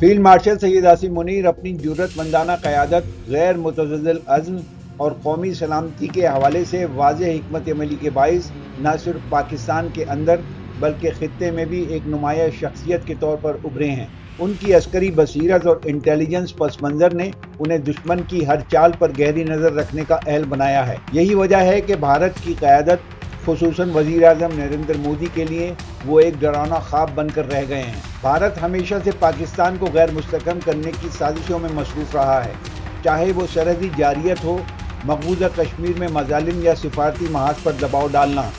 Field marshal Syed Asim Munir अपनी जुर्रतमंदाना क़यादत, गैर मुतज़ल्ज़िल अज़्म और कौमी सलामती के हवाले से वाज़ेह हिकमत अमली के बाइस न सिर्फ पाकिस्तान के अंदर बल्कि खित्ते में भी एक नुमाया शख्सियत के तौर पर उभरे हैं। उनकी अस्करी बसीरत और इंटेलिजेंस पस मंज़र ने उन्हें दुश्मन की हर चाल पर गहरी नज़र रखने का अहल बनाया है। यही वजह है कि भारत की क़यादत, खुसूसन वज़ीर आज़म नरेंद्र मोदी के लिए वो एक डरावना ख्वाब बनकर रह गए हैं। भारत हमेशा से पाकिस्तान को गैर मुस्तकम करने की साजिशों में मसरूफ़ रहा है, चाहे वो सरहदी जारियत हो, मकबूजा कश्मीर में मजालिम या सिफारती महाज पर दबाव डालना।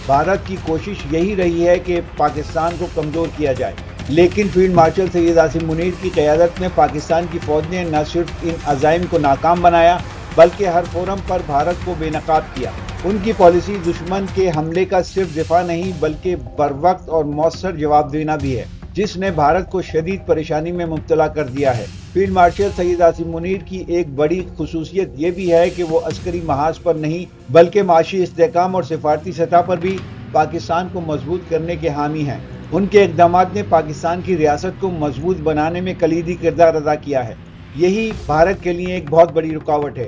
भारत की कोशिश यही रही है कि पाकिस्तान को कमज़ोर किया जाए, लेकिन फील्ड मार्शल सैयद आसिम मुनीर की क़यादत में पाकिस्तान की फ़ौज ने न सिर्फ इन अज़ाइम को नाकाम बनाया बल्कि हर फोरम पर भारत को बेनकाब किया। उनकी पॉलिसी दुश्मन के हमले का सिर्फ दिफा नहीं बल्कि बरवक्त और मौसर जवाब देना भी है, जिसने भारत को शदीद परेशानी में मुब्तला कर दिया है। फील्ड मार्शल सैयद आसिम मुनीर की एक बड़ी खुसूसियत ये भी है कि वो अस्करी महाज पर नहीं बल्कि माशी इस्तेहकाम और सिफारती सतह पर भी पाकिस्तान को मजबूत करने के हामी हैं। उनके इक़दामात ने पाकिस्तान की रियासत को मजबूत बनाने में कलीदी किरदार अदा किया है। यही भारत के लिए एक बहुत बड़ी रुकावट है,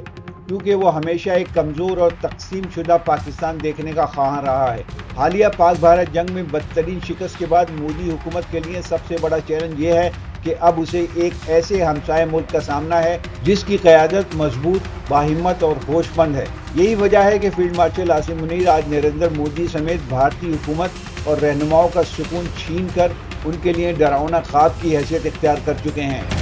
क्योंकि वो हमेशा एक कमज़ोर और तकसीम शुदा पाकिस्तान देखने का ख्वाह रहा है। हालिया पाक भारत जंग में बदतरीन शिकस्त के बाद मोदी हुकूमत के लिए सबसे बड़ा चैलेंज ये है कि अब उसे एक ऐसे हमसाये मुल्क का सामना है जिसकी क़यादत मजबूत, बाहिम्मत और होशमंद है। यही वजह है कि फील्ड मार्शल आसिम मुनीर आज नरेंद्र मोदी समेत भारतीय हुकूमत और रहनुमाओं का सुकून छीन कर उनके लिए डरावना ख्वाब की हैसियत इख्तियार कर चुके हैं।